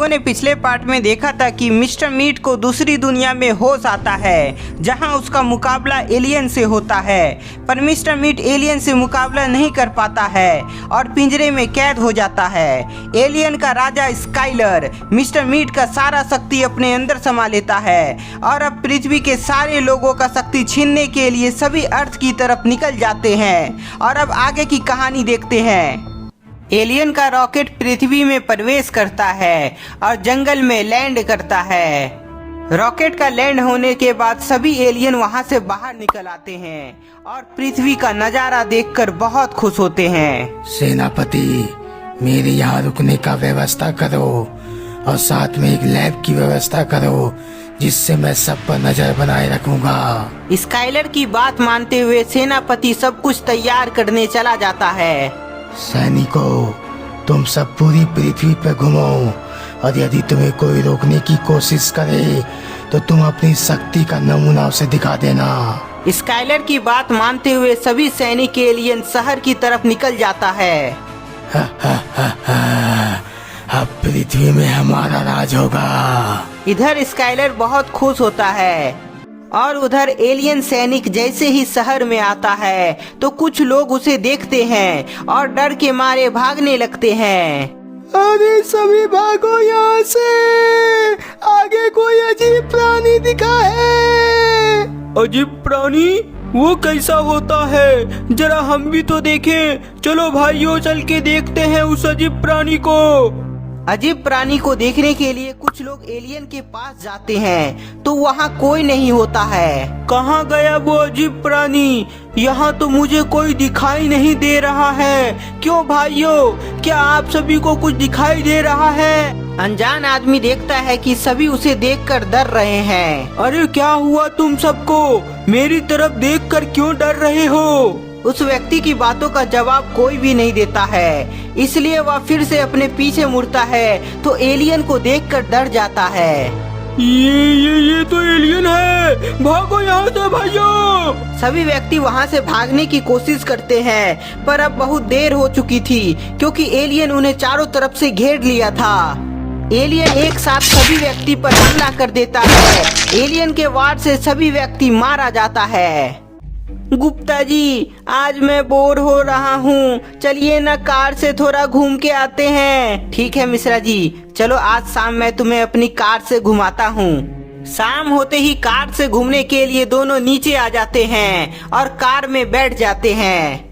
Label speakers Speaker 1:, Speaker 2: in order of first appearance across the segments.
Speaker 1: लोगों ने पिछले पार्ट में देखा था कि मिस्टर मीट को दूसरी दुनिया में होश आता है जहां उसका मुकाबला एलियन से होता है, पर मिस्टर मीट एलियन से मुकाबला नहीं कर पाता है और पिंजरे में कैद हो जाता है। एलियन का राजा स्काइलर मिस्टर मीट का सारा शक्ति अपने अंदर समा लेता है और अब पृथ्वी के सारे लोगों का शक्ति छीनने के लिए सभी अर्थ की तरफ निकल जाते हैं। और अब आगे की कहानी देखते हैं। एलियन का रॉकेट पृथ्वी में प्रवेश करता है और जंगल में लैंड करता है। रॉकेट का लैंड होने के बाद सभी एलियन वहां से बाहर निकल आते हैं और पृथ्वी का नजारा देखकर बहुत खुश होते हैं।
Speaker 2: सेनापति, मेरे यहाँ रुकने का व्यवस्था करो और साथ में एक लैब की व्यवस्था करो जिससे मैं सब पर नजर बनाए रखूंगा।
Speaker 1: स्काइलर की बात मानते हुए सेनापति सब कुछ तैयार करने चला जाता है।
Speaker 2: सैनिकों, तुम सब पूरी पृथ्वी पे घूमो और यदि तुम्हें कोई रोकने की कोशिश करे तो तुम अपनी शक्ति का नमूना उसे दिखा देना।
Speaker 1: स्काइलर की बात मानते हुए सभी सैनिक एलियन शहर की तरफ निकल जाता है।
Speaker 2: अब पृथ्वी में हमारा राज होगा।
Speaker 1: इधर स्काइलर बहुत खुश होता है और उधर एलियन सैनिक जैसे ही शहर में आता है तो कुछ लोग उसे देखते हैं और डर के मारे भागने लगते हैं।
Speaker 2: अरे सभी भागो यहाँ से, आगे कोई अजीब प्राणी दिखा है।
Speaker 3: अजीब प्राणी? वो कैसा होता है? जरा हम भी तो देखें। चलो भाइयों, चल के देखते हैं उस अजीब प्राणी को।
Speaker 1: अजीब प्राणी को देखने के लिए कुछ लोग एलियन के पास जाते हैं तो वहाँ कोई नहीं होता है।
Speaker 3: कहाँ गया वो अजीब प्राणी? यहाँ तो मुझे कोई दिखाई नहीं दे रहा है। क्यों भाइयों, क्या आप सभी को कुछ दिखाई दे रहा है?
Speaker 1: अनजान आदमी देखता है कि सभी उसे देखकर डर रहे हैं।
Speaker 3: अरे क्या हुआ तुम सबको? मेरी तरफ देखकर क्यों डर रहे हो?
Speaker 1: उस व्यक्ति की बातों का जवाब कोई भी नहीं देता है, इसलिए वह फिर से अपने पीछे मुड़ता है तो एलियन को देखकर डर जाता है।
Speaker 3: ये तो एलियन है, भागो यहाँ से भाइयों।
Speaker 1: सभी व्यक्ति वहाँ से भागने की कोशिश करते हैं पर अब बहुत देर हो चुकी थी क्योंकि एलियन उन्हें चारों तरफ से घेर लिया था। एलियन एक साथ सभी व्यक्ति पर हमला कर देता है। एलियन के वार से सभी व्यक्ति मारा जाता है। गुप्ता जी, आज मैं बोर हो रहा हूँ, चलिए ना कार से थोड़ा घूम के आते हैं। ठीक है मिश्रा जी, चलो आज शाम मैं तुम्हें अपनी कार से घुमाता हूँ। शाम होते ही कार से घूमने के लिए दोनों नीचे आ जाते हैं और कार में बैठ जाते हैं।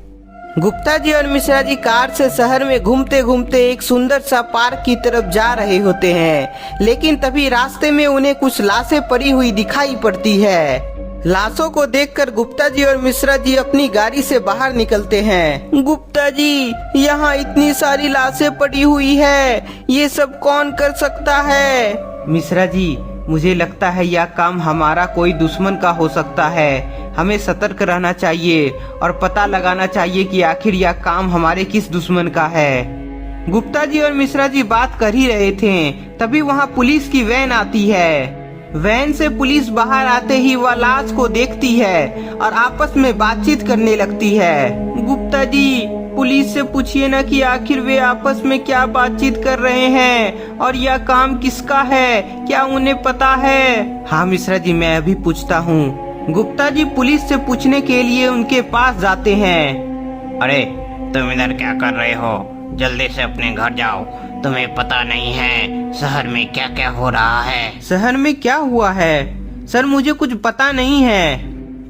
Speaker 1: गुप्ता जी और मिश्रा जी कार से शहर में घूमते घूमते एक सुंदर सा पार्क की तरफ जा रहे होते हैं, लेकिन तभी रास्ते में उन्हें कुछ लाशें पड़ी हुई दिखाई पड़ती है। लाशों को देखकर गुप्ता जी और मिश्रा जी अपनी गाड़ी से बाहर निकलते हैं। गुप्ता जी, यहाँ इतनी सारी लाशें पड़ी हुई है, ये सब कौन कर सकता है? मिश्रा जी, मुझे लगता है यह काम हमारा कोई दुश्मन का हो सकता है। हमें सतर्क रहना चाहिए और पता लगाना चाहिए कि आखिर यह काम हमारे किस दुश्मन का है। गुप्ता जी और मिश्रा जी बात कर ही रहे थे, तभी वहाँ पुलिस की वैन आती है। वैन से पुलिस बाहर आते ही वह लाश को देखती है और आपस में बातचीत करने लगती है। गुप्ता जी, पुलिस से पूछिए ना कि आखिर वे आपस में क्या बातचीत कर रहे हैं और यह काम किसका है, क्या उन्हें पता है? हाँ मिश्रा जी, मैं अभी पूछता हूँ। गुप्ता जी पुलिस से पूछने के लिए उनके पास जाते हैं।
Speaker 4: अरे तुम इधर क्या कर रहे हो? जल्दी से अपने घर जाओ। तुम्हें पता नहीं है शहर में क्या क्या हो रहा है?
Speaker 1: शहर में क्या हुआ है? सर मुझे कुछ पता नहीं है।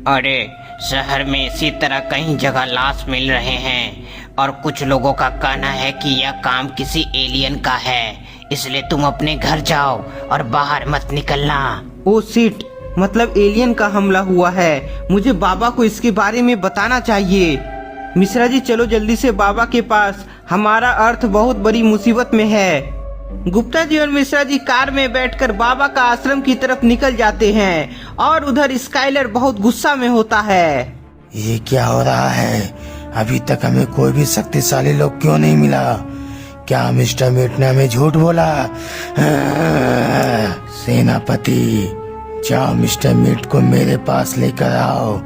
Speaker 4: अरे शहर में इसी तरह कई जगह लाश मिल रहे हैं और कुछ लोगों का कहना है कि यह काम किसी एलियन का है, इसलिए तुम अपने घर जाओ और बाहर मत निकलना।
Speaker 1: ओ शिट, मतलब एलियन का हमला हुआ है। मुझे बाबा को इसके बारे में बताना चाहिए। मिश्रा जी चलो जल्दी से बाबा के पास, हमारा अर्थ बहुत बड़ी मुसीबत में है। गुप्ता जी और मिश्रा जी कार में बैठकर बाबा का आश्रम की तरफ निकल जाते हैं और उधर स्काइलर बहुत गुस्सा में होता है।
Speaker 2: ये क्या हो रहा है? अभी तक हमें कोई भी शक्तिशाली लोग क्यों नहीं मिला? क्या मिस्टर मीट ने हमें झूठ बोला? सेनापति, जाओ मिस्टर मीट को मेरे पास लेकर आओ,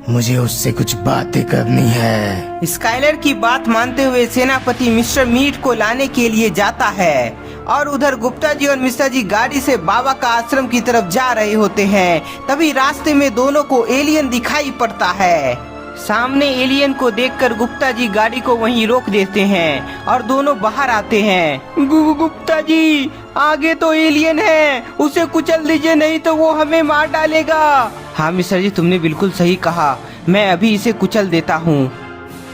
Speaker 2: मुझे उससे कुछ बातें करनी है।
Speaker 1: स्काइलर की बात मानते हुए सेनापति मिस्टर मीट को लाने के लिए जाता है और उधर गुप्ता जी और मिश्रा जी गाड़ी से बाबा का आश्रम की तरफ जा रहे होते हैं। तभी रास्ते में दोनों को एलियन दिखाई पड़ता है। सामने एलियन को देखकर गुप्ता जी गाड़ी को वहीं रोक देते हैं और दोनों बाहर आते हैं।
Speaker 3: गुप्ता जी, आगे तो एलियन है, उसे कुचल दीजिए नहीं तो वो हमें मार डालेगा।
Speaker 1: हाँ मिश्रा जी, तुमने बिल्कुल सही कहा, मैं अभी इसे कुचल देता हूँ।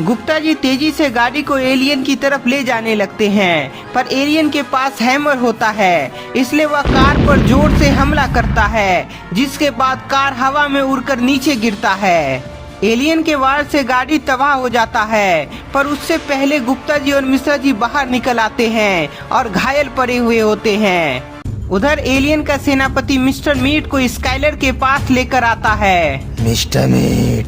Speaker 1: गुप्ता जी तेजी से गाड़ी को एलियन की तरफ ले जाने लगते हैं, पर एलियन के पास हैमर होता है, इसलिए वह कार पर जोर से हमला करता है, जिसके बाद कार हवा में उड़कर नीचे गिरता है। एलियन के वार से गाड़ी तबाह हो जाता है, पर उससे पहले गुप्ता जी और मिश्रा जी बाहर निकल आते हैं और घायल पड़े हुए होते हैं। उधर एलियन का सेनापति मिस्टर मीट को स्काइलर के पास लेकर आता है।
Speaker 2: मिस्टर मीट,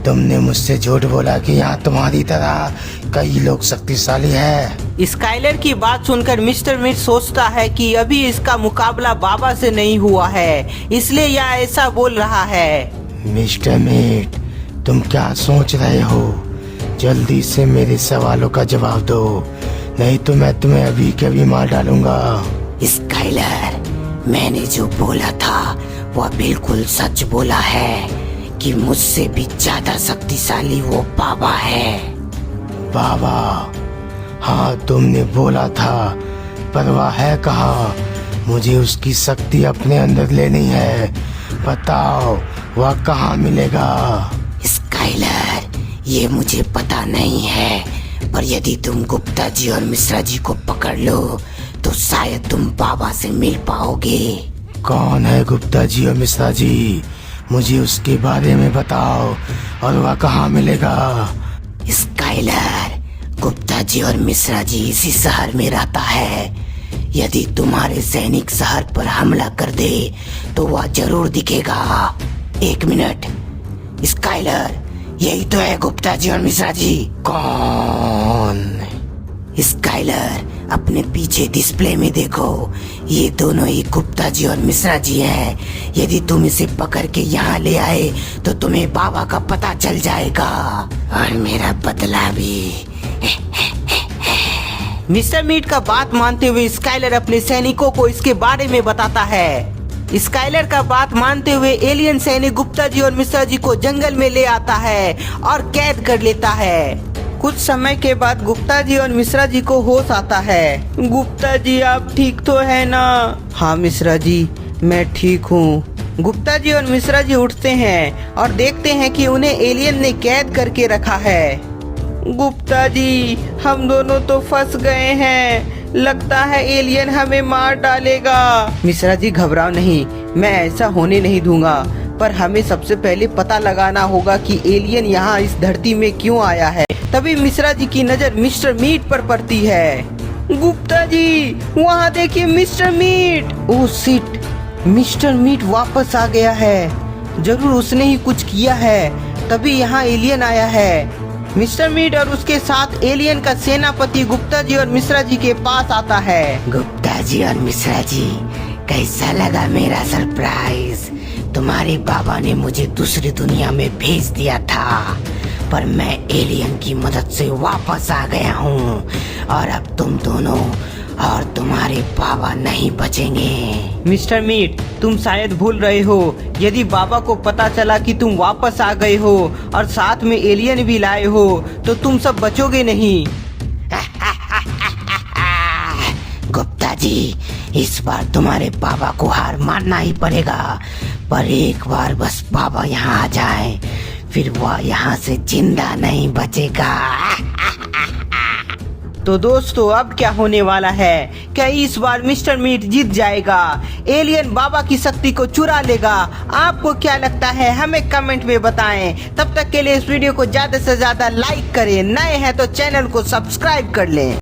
Speaker 2: तुमने मुझसे झूठ बोला कि यहाँ तुम्हारी तरह कई लोग शक्तिशाली है।
Speaker 1: स्काइलर की बात सुनकर मिस्टर मीट सोचता है कि अभी इसका मुकाबला बाबा से नहीं हुआ है, इसलिए यह ऐसा बोल रहा है।
Speaker 2: मिस्टर मीट, तुम क्या सोच रहे हो? जल्दी से मेरे सवालों का जवाब दो, नहीं तो मैं तुम्हें अभी के अभी मार डालूंगा।
Speaker 4: स्काइलर, मैंने जो बोला था वह बिल्कुल सच बोला है कि मुझसे भी ज्यादा शक्तिशाली वो बाबा है।
Speaker 2: बाबा? हाँ, तुमने बोला था, पर वह है कहाँ? मुझे उसकी शक्ति अपने अंदर लेनी है, बताओ वह कहाँ मिलेगा?
Speaker 4: स्काइलर, ये मुझे पता नहीं है, पर यदि तुम गुप्ता जी और मिश्रा जी को पकड़ लो तो शायद तुम बाबा से मिल पाओगे।
Speaker 2: कौन है गुप्ता जी और मिश्रा जी? मुझे उसके बारे में बताओ, और वह कहाँ मिलेगा?
Speaker 4: स्काइलर, गुप्ता जी और मिश्रा जी इसी शहर में रहता है। यदि तुम्हारे सैनिक शहर पर हमला कर दे तो वह जरूर दिखेगा। 1 मिनट, स्काइलर, यही तो है गुप्ता जी और मिश्रा जी।
Speaker 2: कौन?
Speaker 4: स्काइलर, अपने पीछे डिस्प्ले में देखो, ये दोनों ही गुप्ता जी और मिश्रा जी हैं। यदि तुम इसे पकड़ के यहाँ ले आए तो तुम्हें बाबा का पता चल जाएगा, और मेरा बदला भी।
Speaker 1: मिस्टर मीट का बात मानते हुए स्काइलर अपने सैनिकों को इसके बारे में बताता है। स्काइलर का बात मानते हुए एलियन सैनिक गुप्ता जी और मिश्रा जी को जंगल में ले आता है और कैद कर लेता है। कुछ समय के बाद गुप्ता जी और मिश्रा जी को होश आता है।
Speaker 3: गुप्ता जी, आप ठीक तो है ना?
Speaker 1: हाँ मिश्रा जी, मैं ठीक हूँ। गुप्ता जी और मिश्रा जी उठते हैं और देखते हैं कि उन्हें एलियन ने कैद करके रखा है।
Speaker 3: गुप्ता जी, हम दोनों तो फंस गए हैं, लगता है एलियन हमें मार डालेगा।
Speaker 1: मिश्रा जी घबराओ नहीं, मैं ऐसा होने नहीं दूंगा, पर हमें सबसे पहले पता लगाना होगा कि एलियन यहाँ इस धरती में क्यों आया है। तभी मिश्रा जी की नजर मिस्टर मीट पर पड़ती है।
Speaker 3: गुप्ता जी, वहाँ देखिए mister Meet.
Speaker 1: Oh shit, mister Meet वापस आ गया है, जरूर उसने ही कुछ किया है, तभी यहाँ एलियन आया है। मिस्टर मीट और उसके साथ एलियन का सेनापति गुप्ता जी और मिश्रा जी के पास आता है।
Speaker 4: गुप्ता जी और मिश्रा जी, कैसा लगा मेरा सरप्राइज? तुम्हारे बाबा ने मुझे दूसरी दुनिया में भेज दिया था, पर मैं एलियन की मदद से वापस आ गया हूँ, और अब तुम दोनों और तुम्हारे बाबा नहीं बचेंगे।
Speaker 1: मिस्टर मीट, तुम शायद भूल रहे हो, यदि बाबा को पता चला कि तुम वापस आ गए हो और साथ में एलियन भी लाए हो तो तुम सब बचोगे नहीं।
Speaker 4: गुप्ता जी, इस बार तुम्हारे बाबा को हार मानना ही पड़ेगा, पर एक बार बस बाबा यहाँ आ जाए, फिर वह यहाँ से जिंदा नहीं बचेगा।
Speaker 1: तो दोस्तों, अब क्या होने वाला है? क्या इस बार मिस्टर मीट जीत जाएगा? एलियन बाबा की शक्ति को चुरा लेगा? आपको क्या लगता है? हमें कमेंट में बताएं। तब तक के लिए इस वीडियो को ज्यादा से ज्यादा लाइक करें, नए हैं तो चैनल को सब्सक्राइब कर लें।